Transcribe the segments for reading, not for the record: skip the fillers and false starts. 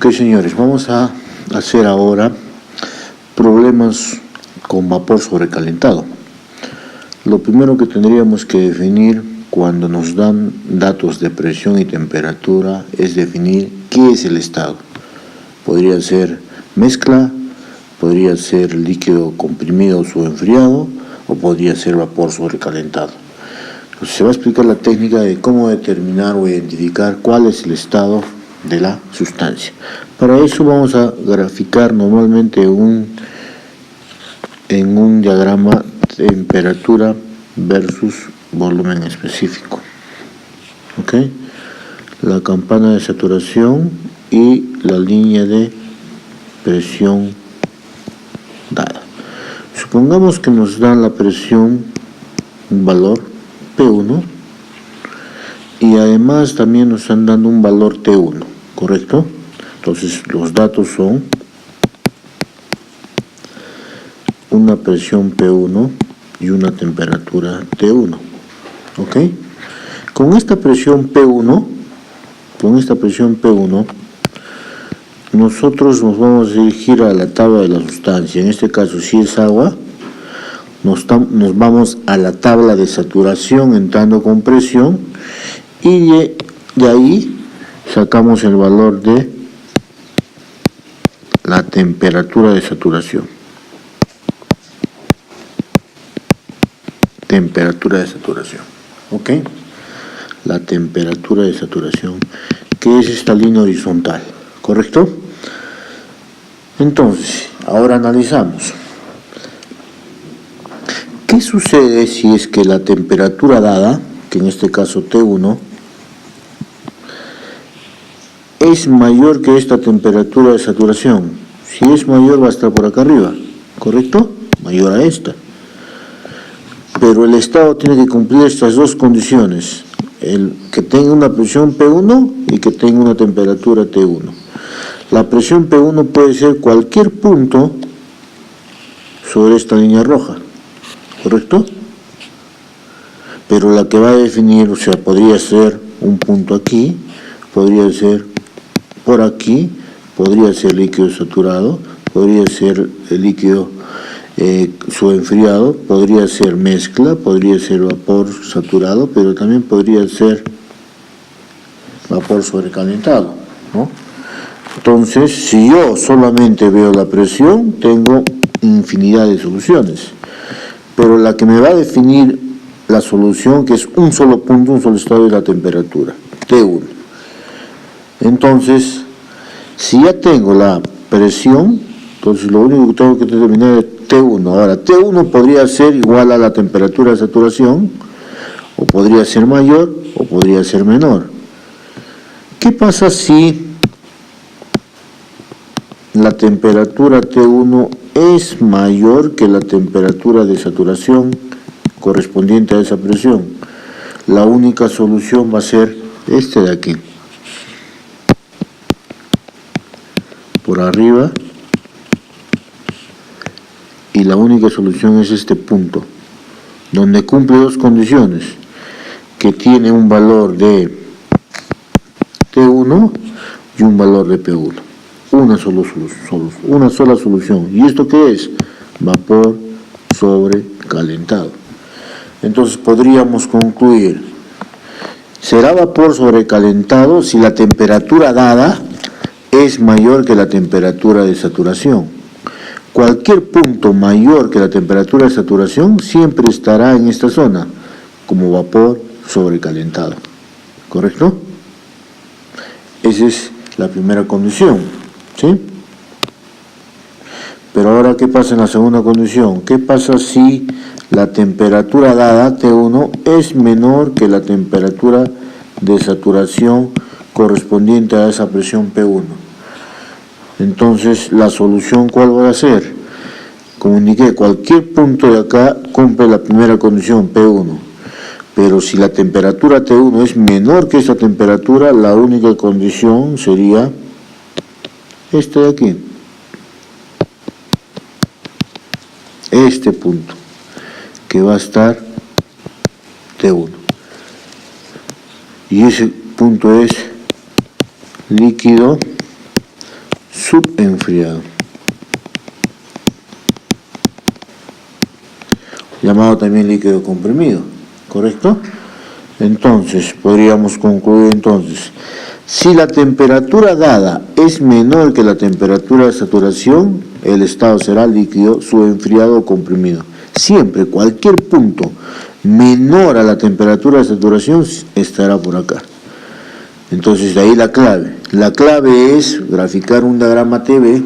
Ok, señores, vamos a hacer ahora problemas con vapor sobrecalentado. Lo primero que tendríamos que definir cuando nos dan datos de presión y temperatura es definir qué es el estado. Podría ser mezcla, podría ser líquido comprimido o enfriado, o podría ser vapor sobrecalentado. Entonces se va a explicar la técnica de cómo determinar o identificar cuál es el estado de la sustancia. Para eso vamos a graficar normalmente en un diagrama temperatura versus volumen específico. ¿Ok? La campana de saturación y la línea de presión dada. Supongamos que nos dan la presión, un valor P1, y además también nos están dando un valor T1, ¿correcto? Entonces los datos son una presión P1 y una temperatura T1, ¿ok? Con esta presión P1, nosotros nos vamos a dirigir a la tabla de la sustancia. En este caso, si es agua, nos vamos a la tabla de saturación entrando con presión y de ahí sacamos el valor de la temperatura de saturación. ¿Ok? La temperatura de saturación, que es esta línea horizontal, ¿correcto? Entonces, ahora analizamos. ¿Qué sucede si es que la temperatura dada, que en este caso T1, es mayor que esta temperatura de saturación? Si es mayor va a estar por acá arriba, ¿correcto? Mayor a esta. Pero el estado tiene que cumplir estas dos condiciones, el que tenga una presión P1 y que tenga una temperatura T1. La presión P1 puede ser cualquier punto sobre esta línea roja, ¿correcto? Pero la que va a definir, o sea, podría ser un punto aquí, podría ser por aquí, podría ser líquido saturado, podría ser el líquido subenfriado, podría ser mezcla, podría ser vapor saturado, pero también podría ser vapor sobrecalentado, ¿no? Entonces, si yo solamente veo la presión, tengo infinidad de soluciones, pero la que me va a definir la solución, que es un solo punto, un solo estado, es la temperatura, T1. Entonces, si ya tengo la presión, entonces lo único que tengo que determinar es T1. Ahora, T1 podría ser igual a la temperatura de saturación, o podría ser mayor, o podría ser menor. ¿Qué pasa si la temperatura T1 es mayor que la temperatura de saturación correspondiente a esa presión? La única solución va a ser este de aquí. Por arriba, y la única solución es este punto, donde cumple dos condiciones, que tiene un valor de T1 y un valor de P1. Una sola solución. ¿Y esto qué es? Vapor sobrecalentado. Entonces podríamos concluir, será vapor sobrecalentado si la temperatura dada es mayor que la temperatura de saturación. Cualquier punto mayor que la temperatura de saturación siempre estará en esta zona como vapor sobrecalentado, ¿correcto? Esa es la primera condición, ¿sí? Pero ahora, ¿qué pasa en la segunda condición? ¿Qué pasa si la temperatura dada, T1, es menor que la temperatura de saturación correspondiente a esa presión P1? Entonces, la solución, ¿cuál va a ser? Como indiqué, cualquier punto de acá cumple la primera condición, P1. Pero si la temperatura T1 es menor que esta temperatura, la única condición sería este de aquí. Este punto, que va a estar T1. Y ese punto es líquido subenfriado, llamado también líquido comprimido, ¿correcto? Entonces, podríamos concluir entonces, si la temperatura dada es menor que la temperatura de saturación, el estado será líquido, subenfriado o comprimido. Siempre, cualquier punto menor a la temperatura de saturación estará por acá. Entonces, de ahí la clave. La clave es graficar un diagrama TV,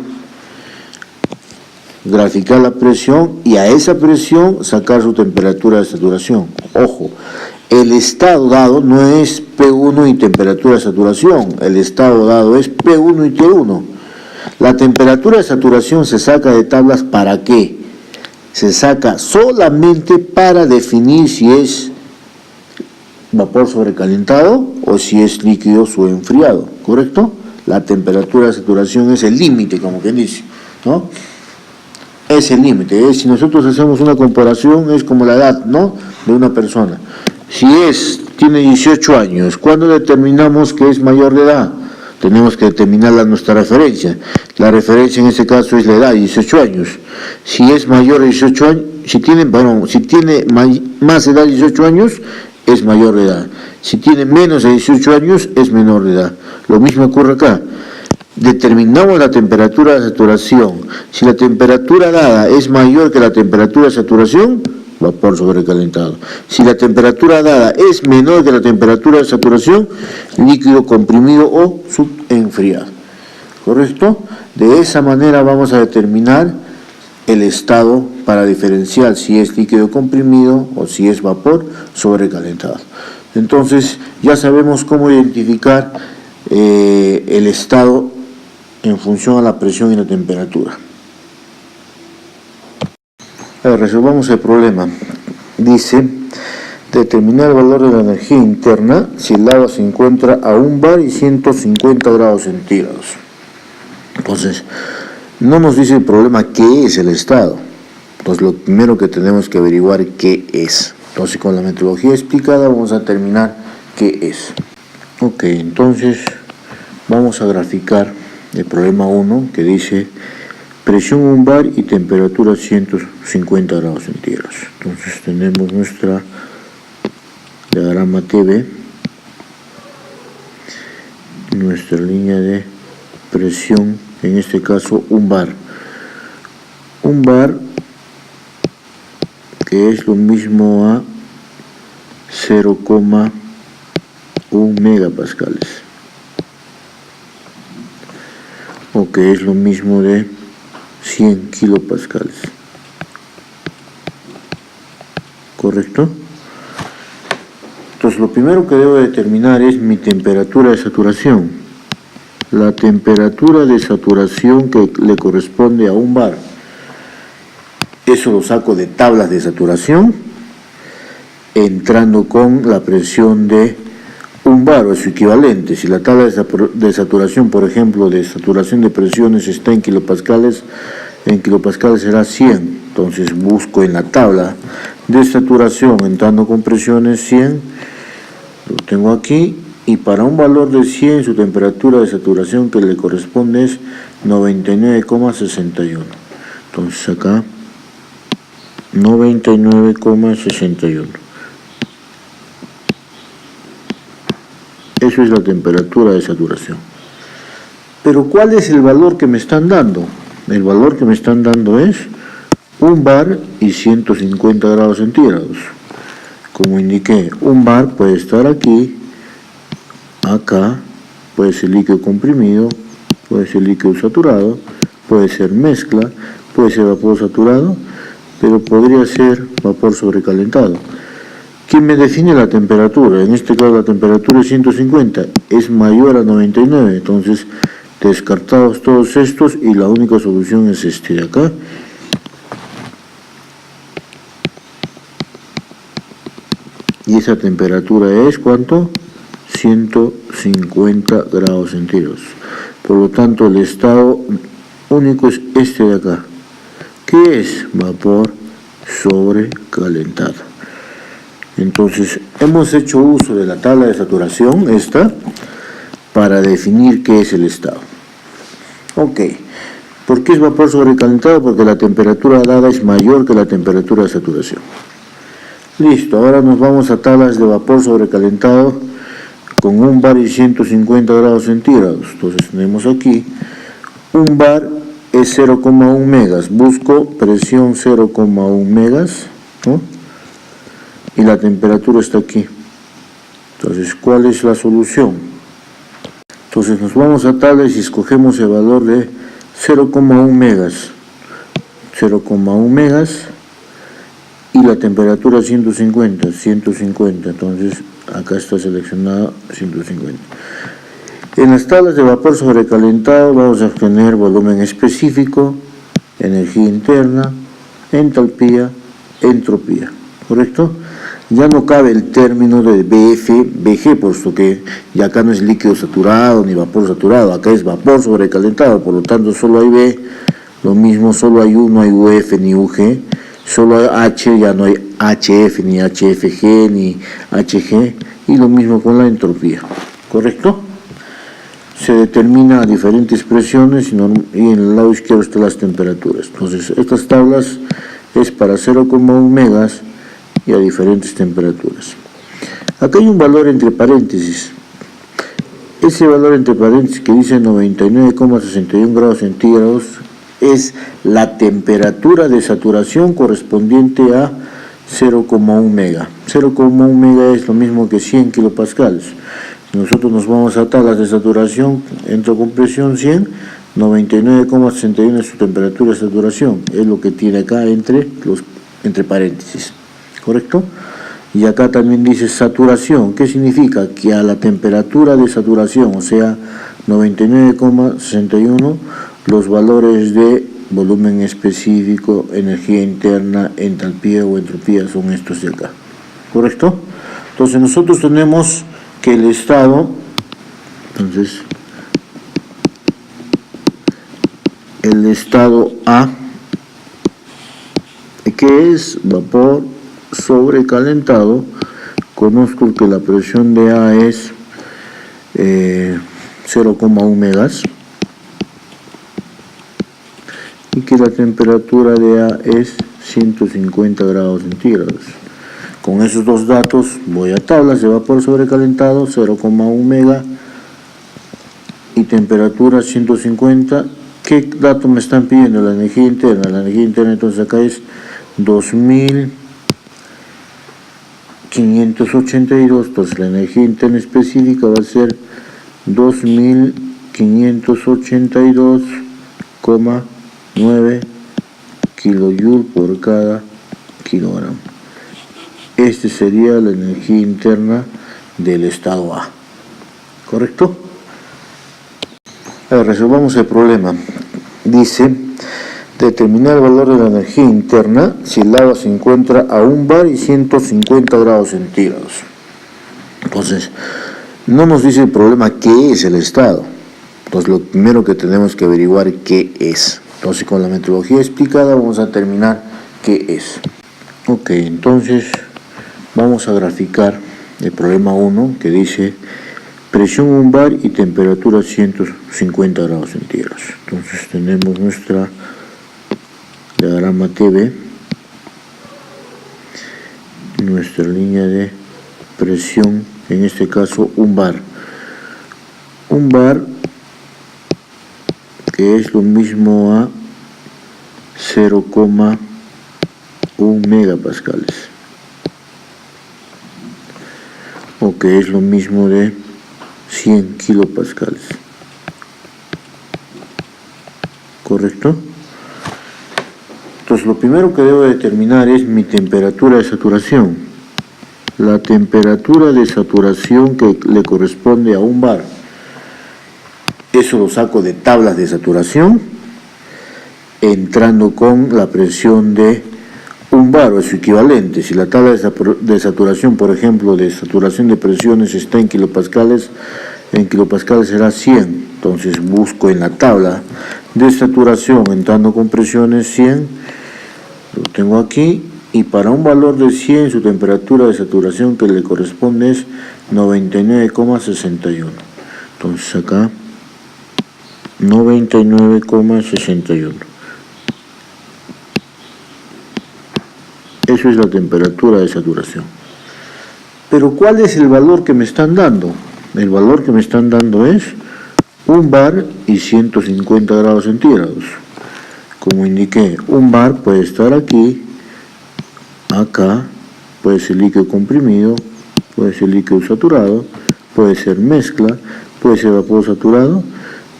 graficar la presión y a esa presión sacar su temperatura de saturación. Ojo, el estado dado no es P1 y temperatura de saturación, el estado dado es P1 y T1. La temperatura de saturación se saca de tablas ¿para qué? Se saca solamente para definir si es vapor sobrecalentado o si es líquido subenfriado, ¿correcto? La temperatura de saturación es el límite, como quien dice, ¿no? Es el límite, si nosotros hacemos una comparación, es como la edad, ¿no?, de una persona. Si tiene 18 años, ¿cuándo determinamos que es mayor de edad? Tenemos que determinar nuestra referencia. La referencia en este caso es la edad, 18 años. Si es mayor de 18 años, si tiene más edad de 18 años, es mayor de edad. Si tiene menos de 18 años, es menor de edad. Lo mismo ocurre acá. Determinamos la temperatura de saturación. Si la temperatura dada es mayor que la temperatura de saturación, vapor sobrecalentado. Si la temperatura dada es menor que la temperatura de saturación, líquido comprimido o subenfriado. ¿Correcto? De esa manera vamos a determinar el estado para diferenciar si es líquido comprimido o si es vapor sobrecalentado. Entonces ya sabemos cómo identificar el estado en función a la presión y la temperatura. A ver, resolvamos el problema. Dice, determinar el valor de la energía interna si el agua se encuentra a 1 bar y 150 grados centígrados. Entonces, no nos dice el problema qué es el estado. Entonces, lo primero que tenemos que averiguar qué es. Entonces, con la metodología explicada vamos a determinar qué es. Ok, entonces vamos a graficar el problema 1 que dice presión 1 bar y temperatura 150 grados centígrados. Entonces tenemos nuestra diagrama TV, nuestra línea de presión, en este caso 1 bar. 1 bar que es lo mismo a 0,1 megapascales, o que es lo mismo de 100 kilopascales, ¿correcto? Entonces lo primero que debo determinar es mi temperatura de saturación, la temperatura de saturación que le corresponde a 1 bar. Eso lo saco de tablas de saturación, entrando con la presión de 1 bar o su equivalente. Si la tabla de saturación, por ejemplo, de saturación de presiones está en kilopascales será 100. Entonces busco en la tabla de saturación, entrando con presiones 100, lo tengo aquí, y para un valor de 100 su temperatura de saturación que le corresponde es 99,61. Entonces acá 99,61. Eso es la temperatura de saturación. Pero ¿cuál es el valor que me están dando? El valor que me están dando es 1 bar y 150 grados centígrados. Como indiqué, 1 bar puede estar aquí, acá, puede ser líquido comprimido, puede ser líquido saturado, puede ser mezcla, puede ser vapor saturado, pero podría ser vapor sobrecalentado. ¿Quién me define la temperatura? En este caso la temperatura es 150, es mayor a 99, entonces descartados todos estos y la única solución es este de acá. Y esa temperatura es, ¿cuánto? 150 grados centígrados. Por lo tanto, el estado único es este de acá. ¿Qué es? Vapor sobrecalentado. Entonces, hemos hecho uso de la tabla de saturación, esta, para definir qué es el estado. Ok. ¿Por qué es vapor sobrecalentado? Porque la temperatura dada es mayor que la temperatura de saturación. Listo, ahora nos vamos a tablas de vapor sobrecalentado con un bar y 150 grados centígrados. Entonces tenemos aquí, un bar es 0,1 megas, busco presión 0,1 megas, ¿no? Y la temperatura está aquí. Entonces, ¿cuál es la solución? Entonces nos vamos a tablas y escogemos el valor de 0,1 megas. 0,1 megas y la temperatura 150, entonces acá está seleccionado 150. En las tablas de vapor sobrecalentado vamos a obtener volumen específico, energía interna, entalpía, entropía, ¿correcto? Ya no cabe el término de BF-BG, puesto que ya acá no es líquido saturado ni vapor saturado, acá es vapor sobrecalentado, por lo tanto solo hay B, lo mismo, solo hay U, no hay UF ni UG, solo hay H, ya no hay HF, ni HFG, ni HG, y lo mismo con la entropía, ¿correcto? Se determina a diferentes presiones y en el lado izquierdo están las temperaturas. Entonces, estas tablas es para 0,1 megas y a diferentes temperaturas. Acá hay un valor entre paréntesis. Ese valor entre paréntesis que dice 99,61 grados centígrados es la temperatura de saturación correspondiente a 0,1 mega. 0,1 mega es lo mismo que 100 kilopascales. Si nosotros nos vamos a tablas de saturación, entro con presión 100, 99,61 es su temperatura de saturación. Es lo que tiene acá entre paréntesis. ¿Correcto? Y acá también dice saturación. ¿Qué significa? Que a la temperatura de saturación, o sea, 99,61, los valores de volumen específico, energía interna, entalpía o entropía son estos de acá. ¿Correcto? Entonces nosotros tenemos que el estado, entonces, el estado A, que es vapor sobrecalentado, conozco que la presión de A es 0,1 megas y que la temperatura de A es 150 grados centígrados. Con esos dos datos voy a tablas de vapor sobrecalentado, 0,1 mega y temperatura 150. ¿Qué dato me están pidiendo? La energía interna. La energía interna entonces acá es 2582, entonces la energía interna específica va a ser 2582,9 kilojoule por cada kilogramo. Este sería la energía interna del estado A. ¿Correcto? A ver, resolvamos el problema. Dice, determinar el valor de la energía interna si el agua se encuentra a 1 bar y 150 grados centígrados. Entonces, no nos dice el problema qué es el estado. Entonces, lo primero que tenemos que averiguar qué es. Entonces, con la metodología explicada vamos a determinar qué es. Ok, entonces vamos a graficar el problema 1 que dice presión 1 bar y temperatura 150 grados centígrados. Entonces tenemos nuestra diagrama TV, nuestra línea de presión, en este caso 1 bar. 1 bar que es lo mismo a 0,1 megapascales, o que es lo mismo de 100 kilopascales. ¿Correcto? Entonces lo primero que debo determinar es mi temperatura de saturación. La temperatura de saturación que le corresponde a 1 bar. Eso lo saco de tablas de saturación, entrando con la presión de 1 bar o su equivalente. Si la tabla de saturación, por ejemplo, de saturación de presiones está en kilopascales será 100. Entonces busco en la tabla de saturación, entrando con presiones 100, lo tengo aquí, y para un valor de 100 su temperatura de saturación que le corresponde es 99,61. Entonces acá 99,61. Eso es la temperatura de saturación. Pero ¿cuál es el valor que me están dando? El valor que me están dando es 1 bar y 150 grados centígrados. Como indiqué, 1 bar puede estar aquí, acá, puede ser líquido comprimido, puede ser líquido saturado, puede ser mezcla, puede ser vapor saturado,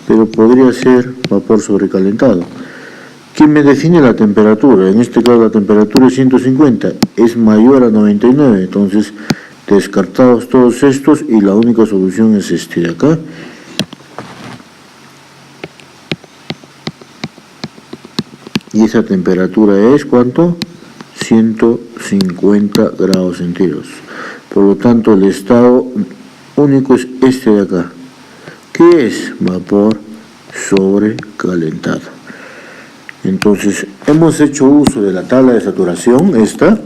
pero podría ser vapor sobrecalentado. ¿Quién me define la temperatura? En este caso la temperatura es 150, es mayor a 99, entonces descartados todos estos y la única solución es este de acá. Y esa temperatura es, ¿cuánto? 150 grados centígrados. Por lo tanto, el estado único es este de acá, que es vapor sobrecalentado. Entonces, hemos hecho uso de la tabla de saturación, esta,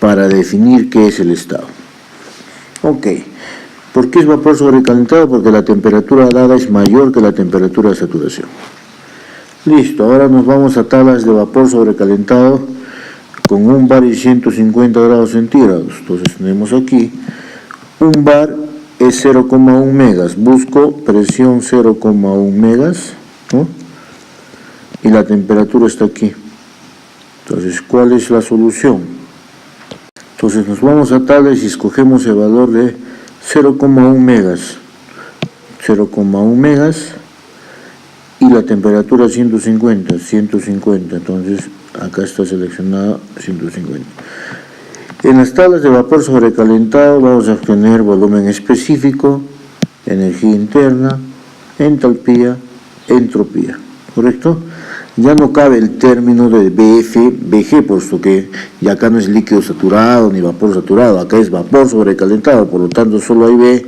para definir qué es el estado. Ok, ¿por qué es vapor sobrecalentado? Porque la temperatura dada es mayor que la temperatura de saturación. Listo, ahora nos vamos a tablas de vapor sobrecalentado con 1 bar y 150 grados centígrados. Entonces tenemos aquí, 1 bar es 0,1 megas, busco presión 0,1 megas, ¿no? Y la temperatura está aquí. Entonces, ¿cuál es la solución? Entonces nos vamos a tablas y escogemos el valor de 0,1 megas. 0,1 megas y la temperatura 150. Entonces acá está seleccionado 150. En las tablas de vapor sobrecalentado vamos a obtener volumen específico, energía interna, entalpía, entropía, ¿correcto? Ya no cabe el término de BF-BG, puesto que ya acá no es líquido saturado ni vapor saturado, acá es vapor sobrecalentado, por lo tanto solo hay B,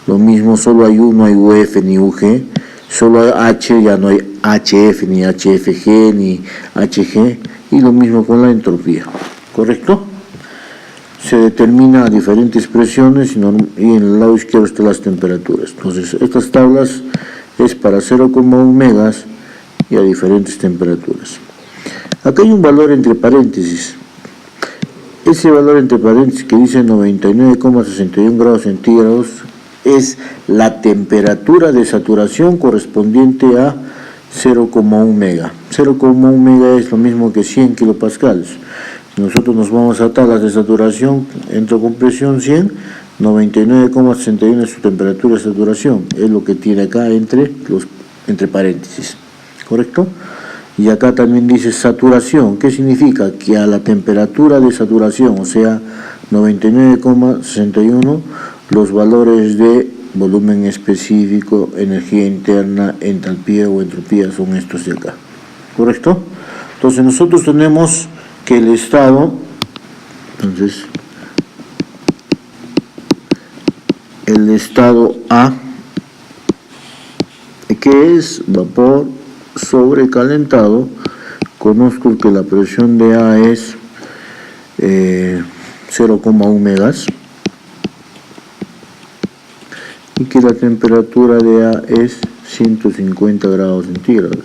lo mismo, solo hay U, no hay UF ni UG, solo hay H, ya no hay HF, ni HFG, ni HG, y lo mismo con la entropía, ¿correcto? Se determina a diferentes presiones y en el lado izquierdo están las temperaturas. Entonces, estas tablas es para 0,1 megas y a diferentes temperaturas. Acá hay un valor entre paréntesis. Ese valor entre paréntesis que dice 99,61 grados centígrados es la temperatura de saturación correspondiente a 0,1 mega. 0,1 mega es lo mismo que 100 kilopascales. Nosotros nos vamos a tablas de saturación, entro con presión 100, 99,61 es su temperatura de saturación, es lo que tiene acá entre paréntesis, ¿correcto? Y acá también dice saturación, ¿qué significa? Que a la temperatura de saturación, o sea, 99,61, los valores de volumen específico, energía interna, entalpía o entropía son estos de acá, ¿correcto? Entonces nosotros tenemos que el estado, entonces, el estado A, que es vapor sobrecalentado, conozco que la presión de A es 0,1 megas y que la temperatura de A es 150 grados centígrados.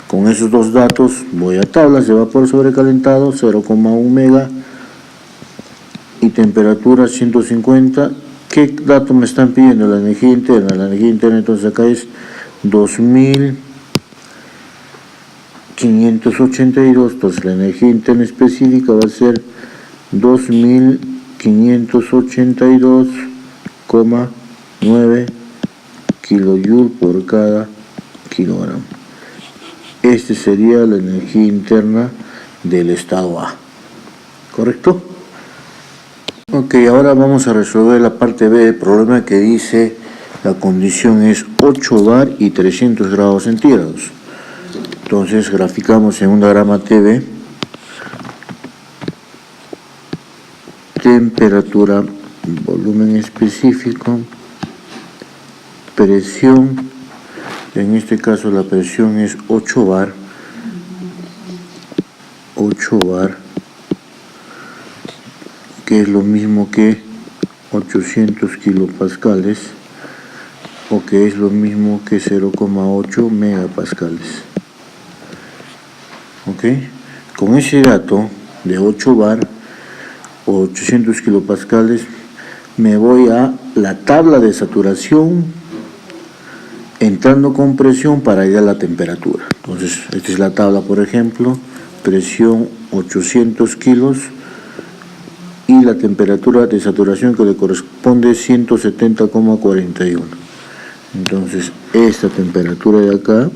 Con esos dos datos voy a tablas de vapor sobrecalentado, 0,1 mega y temperatura 150. ¿Qué dato me están pidiendo? La energía interna. La energía interna entonces acá es 2582. Entonces la energía interna específica va a ser 2582,9 kilojoule por cada kilogramo. Esta sería la energía interna del estado A, ¿correcto? Ok, ahora vamos a resolver la parte B del problema que dice la condición es 8 bar y 300 grados centígrados. Entonces graficamos en un diagrama TV temperatura, volumen específico, presión. En este caso la presión es 8 bar, que es lo mismo que 800 kilopascales, o que es lo mismo que 0,8 megapascales. ¿Ok? Con ese dato de 8 bar o 800 kilopascales me voy a la tabla de saturación entrando con presión para hallar la temperatura. Entonces, esta es la tabla, por ejemplo, presión 800 kilos y la temperatura de saturación que le corresponde 170,41. Entonces, esta temperatura de acá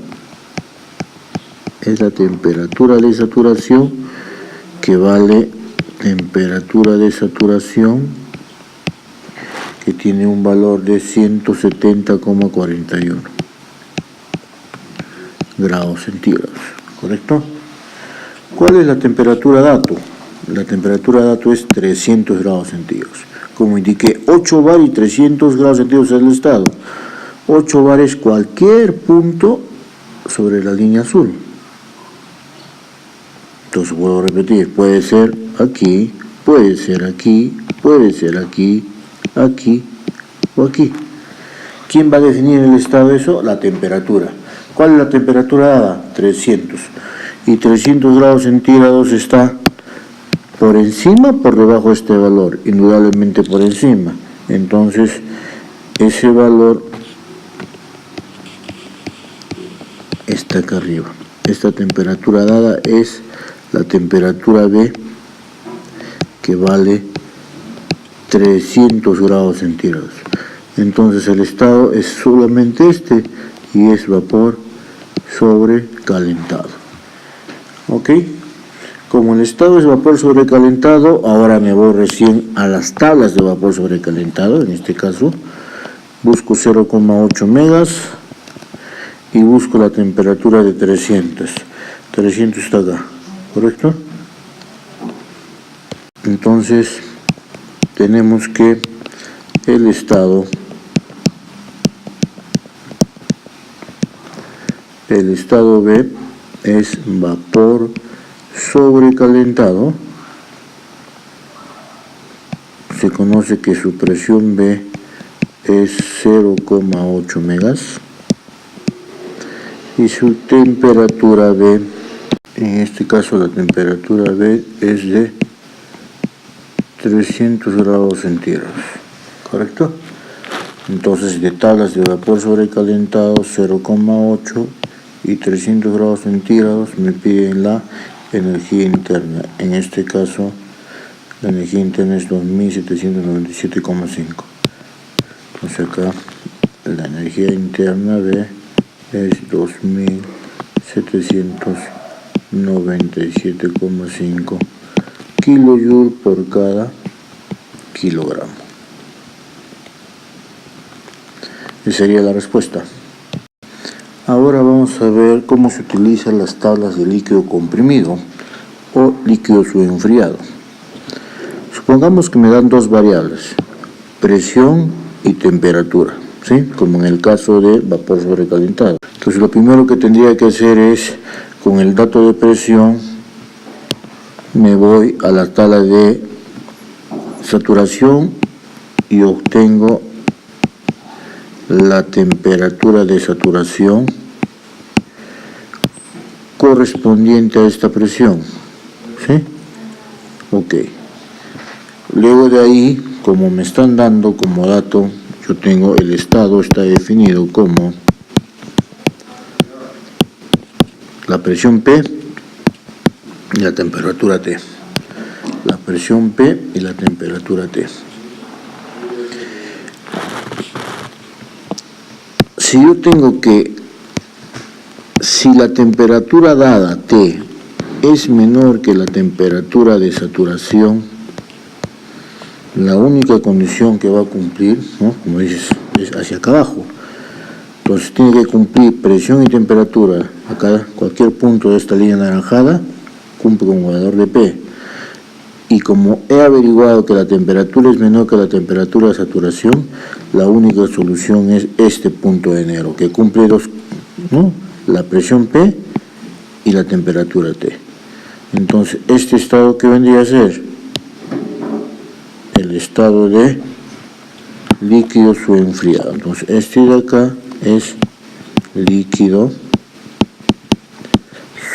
es la temperatura de saturación, que vale temperatura de saturación que tiene un valor de 170,41 grados centígrados, ¿correcto? ¿Cuál es la temperatura dato? La temperatura dato es 300 grados centígrados. Como indiqué, 8 bar y 300 grados centígrados es el estado. 8 bar es cualquier punto sobre la línea azul. Entonces vuelvo a repetir, puede ser aquí, puede ser aquí, puede ser aquí, aquí o aquí. ¿Quién va a definir el estado de eso? La temperatura. ¿Cuál es la temperatura dada? 300. Y 300 grados centígrados está por encima o por debajo de este valor, indudablemente por encima. Entonces, ese valor está acá arriba. Esta temperatura dada es la temperatura B, que vale 300 grados centígrados. Entonces el estado es solamente este, y es vapor sobrecalentado. ¿Ok? Como el estado es vapor sobrecalentado, ahora me voy recién a las tablas de vapor sobrecalentado. En este caso, busco 0,8 megas y busco la temperatura de 300. 300 está acá, ¿correcto? Entonces, tenemos que el estado B es vapor sobrecalentado. Se conoce que su presión B es 0,8 megas y su temperatura B, en este caso la temperatura B es de 300 grados centígrados, ¿correcto? Entonces, de tablas de vapor sobrecalentado 0,8 y 300 grados centígrados me piden la energía interna. En este caso, la energía interna es 2797,5. Entonces acá la energía interna B es 2797,5 kilojoule por cada kilogramo. Esa sería la respuesta. Ahora vamos a ver cómo se utilizan las tablas de líquido comprimido o líquido subenfriado. Supongamos que me dan dos variables, presión y temperatura, ¿sí? Como en el caso de vapor sobrecalentado. Entonces lo primero que tendría que hacer es, con el dato de presión, me voy a la tabla de saturación y obtengo la temperatura de saturación correspondiente a esta presión, ¿sí? Ok. Luego de ahí, como me están dando como dato, yo tengo el estado, está definido como la presión P y la temperatura T. La presión P y la temperatura T. Si yo tengo que, si la temperatura dada T es menor que la temperatura de saturación, la única condición que va a cumplir, ¿no?, como dices, es hacia acá abajo. Entonces tiene que cumplir presión y temperatura. Acá, cualquier punto de esta línea anaranjada cumple con un valor de P. Y como he averiguado que la temperatura es menor que la temperatura de saturación, la única solución es este punto de negro, que cumple dos, ¿no?, la presión P y la temperatura T. Entonces, este estado, ¿qué vendría a ser? El estado de líquido subenfriado. Entonces este de acá es líquido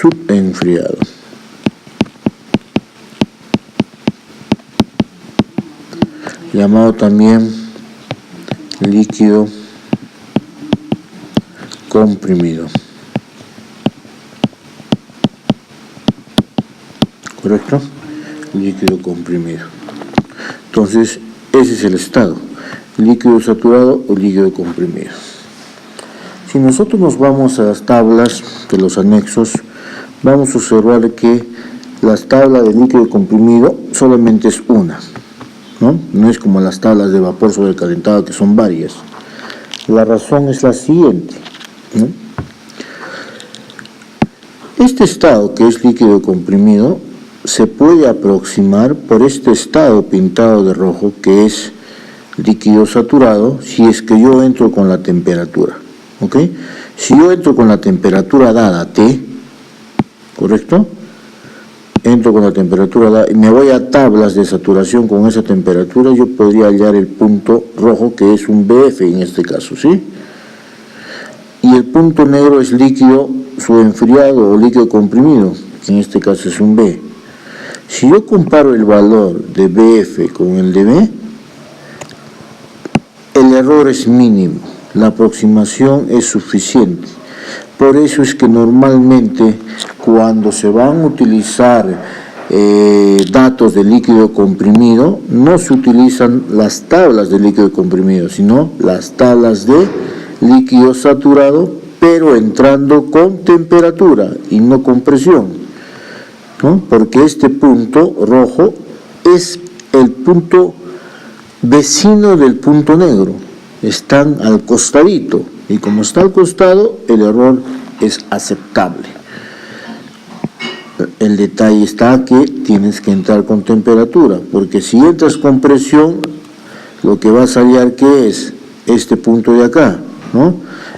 subenfriado. Llamado también líquido comprimido. ¿Correcto? Líquido comprimido. Entonces, ese es el estado, líquido saturado o líquido comprimido. Si nosotros nos vamos a las tablas de los anexos, vamos a observar que la tabla de líquido comprimido solamente es una, ¿no? Es como las tablas de vapor sobrecalentado, que son varias. La razón es la siguiente, ¿no? Este estado, que es líquido comprimido, se puede aproximar por este estado pintado de rojo, que es líquido saturado, si es que yo entro con la temperatura, ¿ok? Si yo entro con la temperatura dada T, ¿correcto? Entro con la temperatura dada y me voy a tablas de saturación con esa temperatura, yo podría hallar el punto rojo, que es un BF en este caso, ¿sí? Y el punto negro es líquido subenfriado o líquido comprimido, en este caso es un B. Si yo comparo el valor de BF con el de B, el error es mínimo, la aproximación es suficiente. Por eso es que normalmente cuando se van a utilizar datos de líquido comprimido, no se utilizan las tablas de líquido comprimido, sino las tablas de líquido saturado, pero entrando con temperatura y no con presión, ¿no? Porque este punto rojo es el punto vecino del punto negro, están al costadito, y como está al costado, el error es aceptable. El detalle está que tienes que entrar con temperatura, porque si entras con presión, lo que vas a hallar que es este punto de acá, ¿no?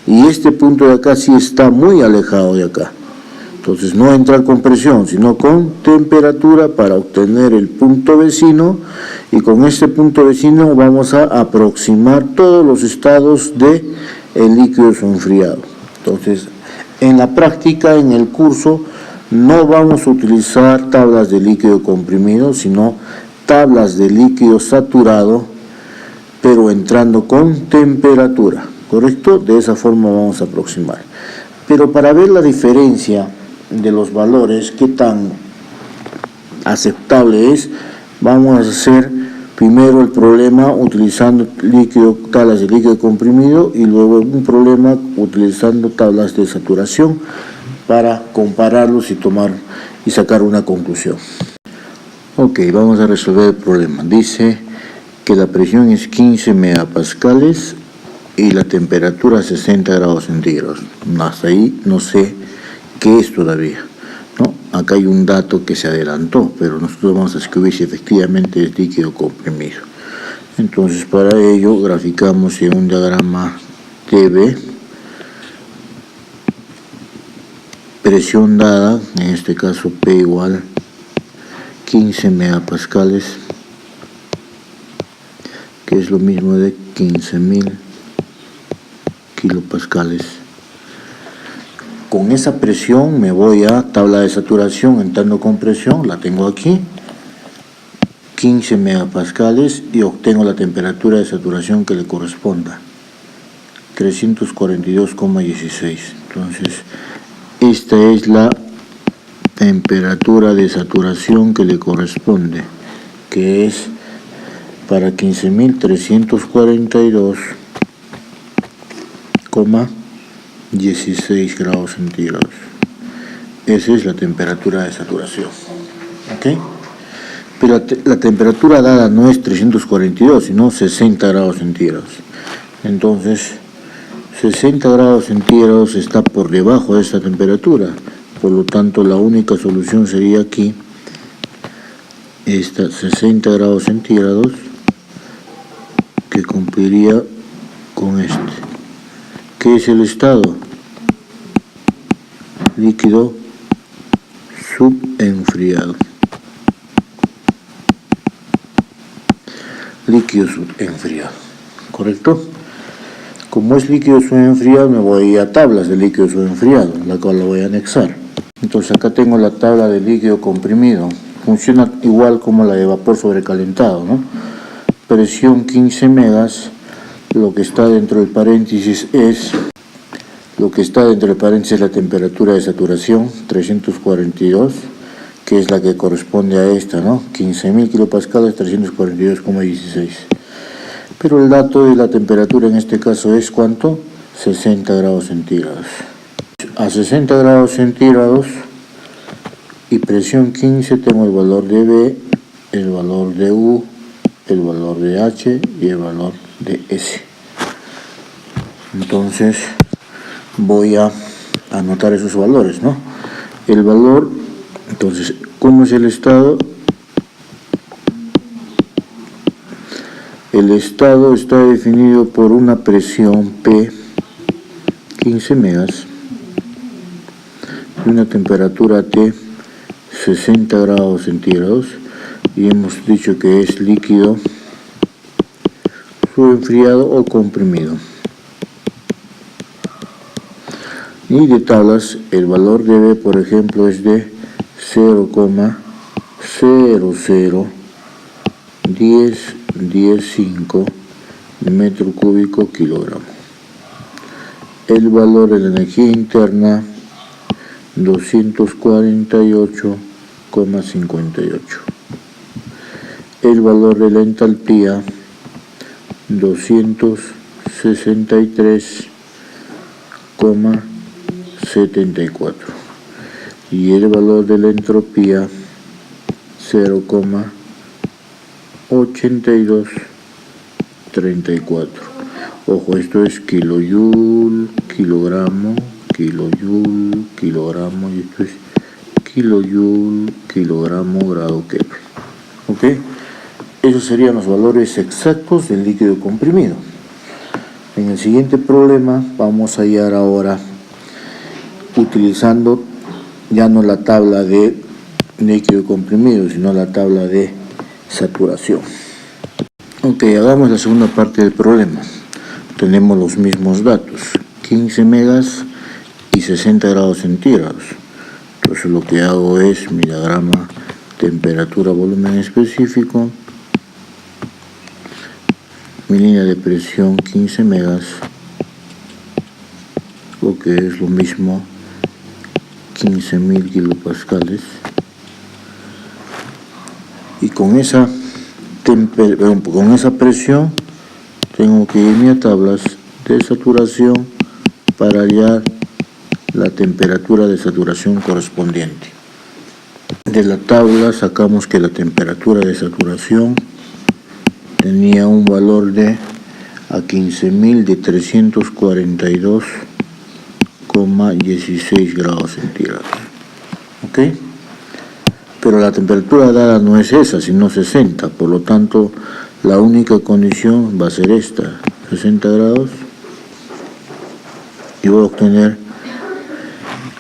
Y este punto de acá sí está muy alejado de acá. Entonces no entrar con presión, sino con temperatura para obtener el punto vecino, y con este punto vecino vamos a aproximar todos los estados de el líquido enfriado. Entonces, en la práctica, en el curso, no vamos a utilizar tablas de líquido comprimido, sino tablas de líquido saturado, pero entrando con temperatura, ¿correcto? De esa forma vamos a aproximar. Pero para ver la diferencia de los valores, qué tan aceptable es, vamos a hacer primero el problema utilizando tablas de líquido comprimido, y luego un problema utilizando tablas de saturación para compararlos y sacar una conclusión. Ok, vamos a resolver el problema. Dice que la presión es 15 megapascales y la temperatura 60 grados centígrados. Hasta ahí no sé qué es todavía, ¿no? Acá hay un dato que se adelantó, pero nosotros vamos a escribir si efectivamente es líquido comprimido. Entonces, para ello graficamos en un diagrama TB, presión dada, en este caso P igual 15 megapascales, que es lo mismo de 15.000 kilopascales. Con esa presión me voy a tabla de saturación, entrando con presión, la tengo aquí, 15 megapascales, y obtengo la temperatura de saturación que le corresponda, 342,16. Entonces, esta es la temperatura de saturación que le corresponde, que es para 15.342,16 grados centígrados. Esa es la temperatura de saturación, ¿ok? Pero la temperatura dada no es 342, sino 60 grados centígrados. Entonces, 60 grados centígrados está por debajo de esta temperatura. Por lo tanto, la única solución sería aquí, esta 60 grados centígrados, que cumpliría con este. ¿Qué es el estado? Líquido subenfriado. Líquido subenfriado. ¿correcto? Como es líquido semi-enfriado, me voy a ir a tablas de líquido semi-enfriado, la cual la voy a anexar. Entonces acá tengo la tabla de líquido comprimido. Funciona igual como la de vapor sobrecalentado, ¿no? Presión 15 megas, lo que está dentro del paréntesis es la temperatura de saturación, 342, que es la que corresponde a esta, ¿no? 15.000 kilopascales, 342,16. Pero el dato de la temperatura en este caso es ¿cuánto? 60 grados centígrados. A 60 grados centígrados y presión 15 tengo el valor de B, el valor de U, el valor de H y el valor de S. Entonces voy a anotar esos valores, ¿no? El valor, entonces, ¿cómo es el estado? El estado está definido por una presión P, 15 megas, y una temperatura T, 60 grados centígrados, y hemos dicho que es líquido, enfriado o comprimido. Y de tablas, el valor de B, por ejemplo, es de 0,001015 metro cúbico kilogramo. El valor de la energía interna, 248,58. El valor de la entalpía, 263,74. Y el valor de la entropía, 0,8234. Ojo, esto es kilojoule, kilogramo, kilojoule, kilogramo, y esto es kilojoule, kilogramo, grado Kelvin. ¿Ok? Esos serían los valores exactos del líquido comprimido. En el siguiente problema vamos a hallar ahora, utilizando ya no la tabla de líquido comprimido, sino la tabla de saturación. Ok, hagamos la segunda parte del problema. Tenemos los mismos datos, 15 megas y 60 grados centígrados. Entonces lo que hago es mi diagrama temperatura, volumen específico, mi línea de presión 15 megas, lo que es lo mismo 15.000 kilopascales, y con esa presión tengo que irme a tablas de saturación para hallar la temperatura de saturación correspondiente. De la tabla sacamos que la temperatura de saturación tenía un valor de a 15.000 de 342,16 grados centígrados. ¿Ok? Pero la temperatura dada no es esa, sino 60. Por lo tanto, la única condición va a ser esta, 60 grados. Y voy a obtener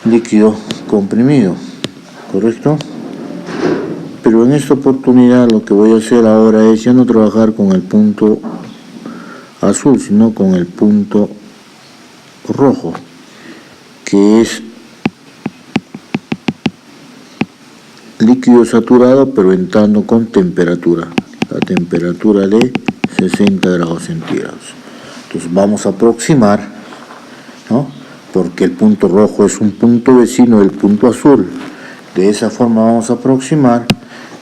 líquido comprimido, ¿correcto? Pero en esta oportunidad lo que voy a hacer ahora es ya no trabajar con el punto azul, sino con el punto rojo, que es líquido saturado pero entrando con temperatura, la temperatura de 60 grados centígrados. Entonces vamos a aproximar, ¿no? Porque el punto rojo es un punto vecino del punto azul. De esa forma vamos a aproximar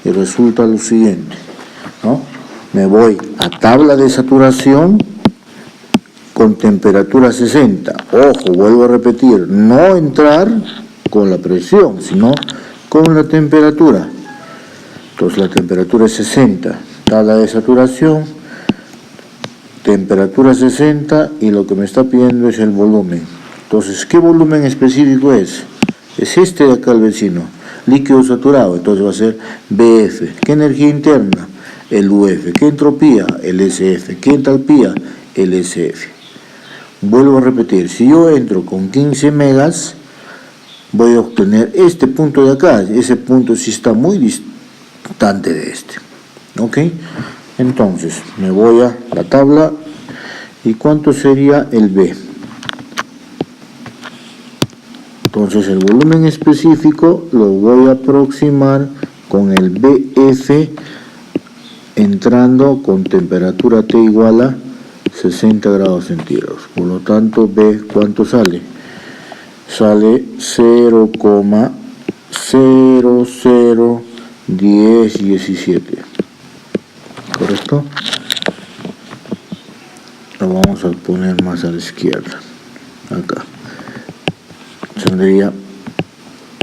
y resulta lo siguiente, ¿no? Me voy a tabla de saturación con temperatura 60. Ojo, vuelvo a repetir, no entrar con la presión, sino con la temperatura. Entonces la temperatura es 60, tabla de saturación, temperatura 60, y lo que me está pidiendo es el volumen. Entonces, ¿qué volumen específico es? Es este de acá, el vecino, líquido saturado. Entonces va a ser BF. ¿Qué energía interna? El UF. ¿Qué entropía? El SF. ¿Qué entalpía? El SF. Vuelvo a repetir, si yo entro con 15 megas, voy a obtener este punto de acá. Ese punto sí está muy distante de este. ¿Ok? Entonces, me voy a la tabla ¿Y cuánto sería el B? Entonces el volumen específico lo voy a aproximar con el BF entrando con temperatura T igual a 60 grados centígrados. Por lo tanto, B, ¿cuánto sale? Sale 0,001017. ¿Correcto? Lo vamos a poner más a la izquierda. Acá. Saldría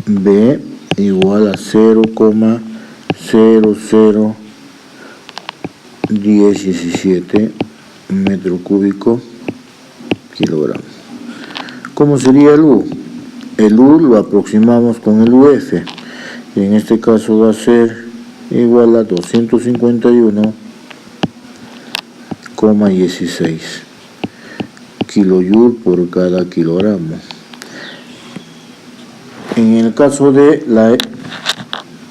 B igual a 0,001017 metro cúbico kilogramo. ¿Cómo sería el U? El U lo aproximamos con el UF, y en este caso va a ser igual a 251,16 kilojoule por cada kilogramo. En el caso de la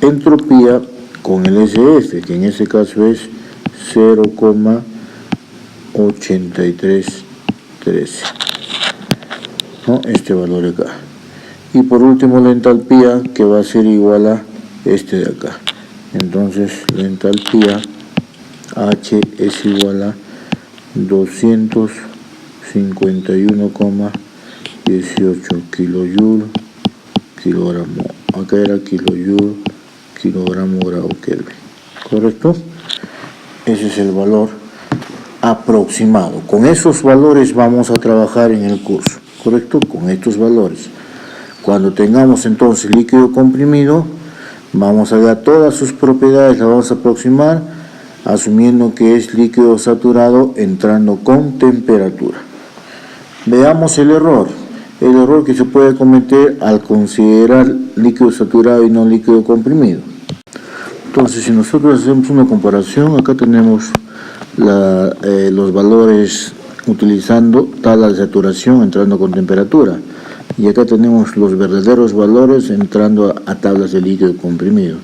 entropía con el SF, que en este caso es 0,8313, ¿no? Este valor acá. Y por último la entalpía, que va a ser igual a este de acá. Entonces la entalpía H es igual a 251,18 kilojoule kilogramo. Acá era kilojoule kilogramo grado Kelvin. ¿Correcto? Ese es el valor aproximado. Con esos valores vamos a trabajar en el curso. ¿Correcto? Con estos valores. Cuando tengamos entonces líquido comprimido, vamos a ver todas sus propiedades, las vamos a aproximar, asumiendo que es líquido saturado entrando con temperatura. Veamos el error que se puede cometer al considerar líquido saturado y no líquido comprimido. Entonces, si nosotros hacemos una comparación, acá tenemos los valores utilizando tabla de saturación entrando con temperatura, y acá tenemos los verdaderos valores entrando a tablas de líquido comprimido.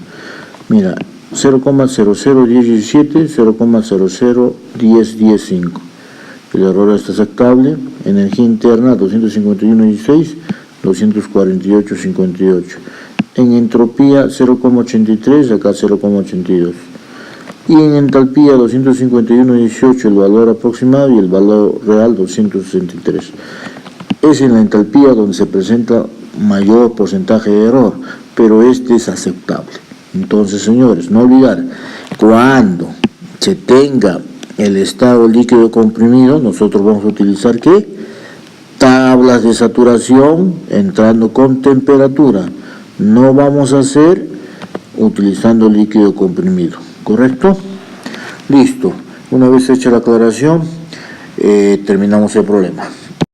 Mira, 0,001017, 0,001015. El error es aceptable. Energía interna 251,16, 248,58. En entropía 0,83, acá 0,82. Y en entalpía 251,18 el valor aproximado y el valor real 263. Es en la entalpía donde se presenta mayor porcentaje de error, pero este es aceptable. Entonces, señores, no olvidar, cuando se tenga el estado líquido comprimido, nosotros vamos a utilizar ¿qué? Tablas de saturación entrando con temperatura. No vamos a hacer utilizando líquido comprimido, ¿correcto? Listo. Una vez hecha la aclaración, terminamos el problema.